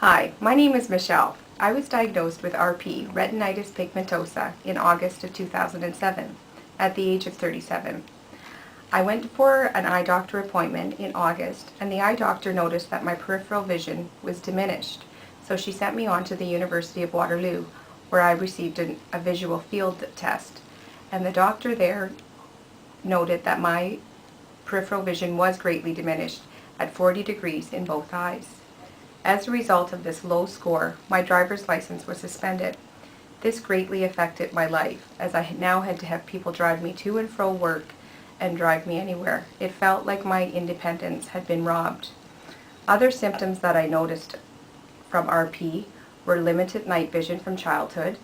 Hi, my name is Michelle. I was diagnosed with RP, retinitis pigmentosa, in August of 2007 at the age of 37. I went for an eye doctor appointment in August, and the eye doctor noticed that my peripheral vision was diminished, so she sent me on to the University of Waterloo, where I received a visual field test, and the doctor there noted that my peripheral vision was greatly diminished at 40 degrees in both eyes. As a result of this low score, my driver's license was suspended. This greatly affected my life, as I now had to have people drive me to and fro work and drive me anywhere. It felt like my independence had been robbed. Other symptoms that I noticed from RP were limited night vision from childhood,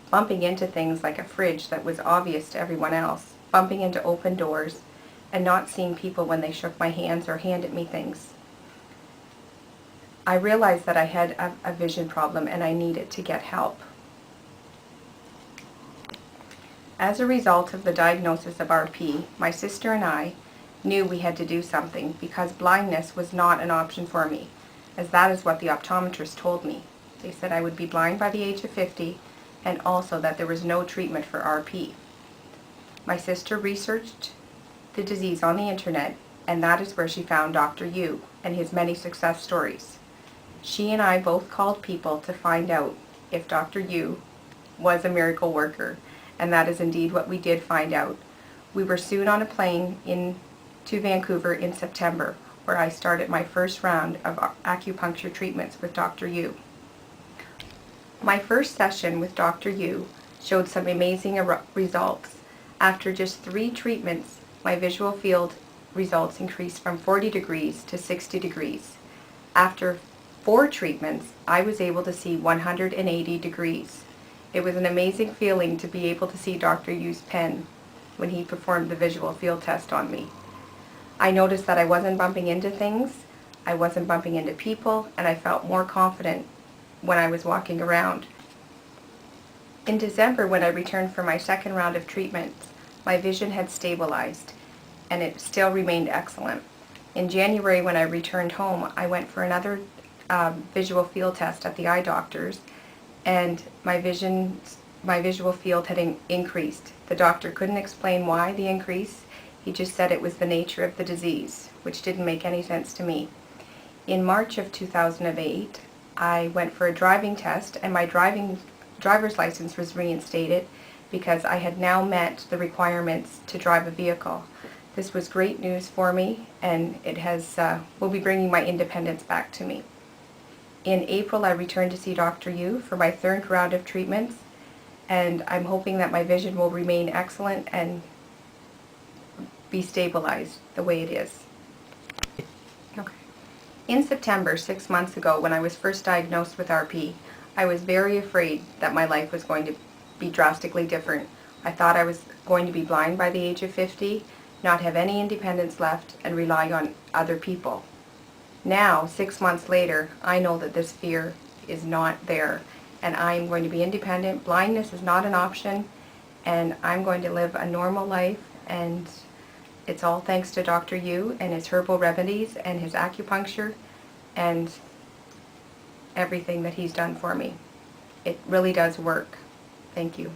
bumping into things like a fridge that was obvious to everyone else, bumping into open doors, and not seeing people when they shook my hands or handed me things. I realized that I had a vision problem and I needed to get help. As a result of the diagnosis of RP, my sister and I knew we had to do something because blindness was not an option for me, as that is what the optometrist told me. They said I would be blind by the age of 50 and also that there was no treatment for RP. My sister researched the disease on the internet, and that is where she found Dr. Yu and his many success stories. She and I both called people to find out if Dr. Yu was a miracle worker, and that is indeed what we did find out. We were soon on a plane to Vancouver in September, where I started my first round of acupuncture treatments with Dr. Yu. My first session with Dr. Yu showed some amazing results. After just 3 treatments, my visual field results increased from 40 degrees to 60 degrees. After 4 treatments, I was able to see 180 degrees. It was an amazing feeling to be able to see Dr. Yu's pen when he performed the visual field test on me. I noticed that I wasn't bumping into things, I wasn't bumping into people, and I felt more confident when I was walking around. In December, when I returned for my second round of treatments, my vision had stabilized, and it still remained excellent. In January, when I returned home, I went for another visual field test at the eye doctor's, and my visual field had increased. The doctor couldn't explain why the increase. He just said it was the nature of the disease, which didn't make any sense to me. In March of 2008, I went for a driving test, and my driver's license was reinstated because I had now met the requirements to drive a vehicle. This was great news for me, and it will be bringing my independence back to me. In April, I returned to see Dr. Yu for my 3rd round of treatments, and I'm hoping that my vision will remain excellent and be stabilized the way it is. Okay. In September, 6 months ago, when I was first diagnosed with RP, I was very afraid that my life was going to be drastically different. I thought I was going to be blind by the age of 50, not have any independence left, and rely on other people. Now, 6 months later, I know that this fear is not there, and I'm going to be independent. Blindness is not an option, and I'm going to live a normal life, and it's all thanks to Dr. Yu and his herbal remedies and his acupuncture and everything that he's done for me. It really does work. Thank you.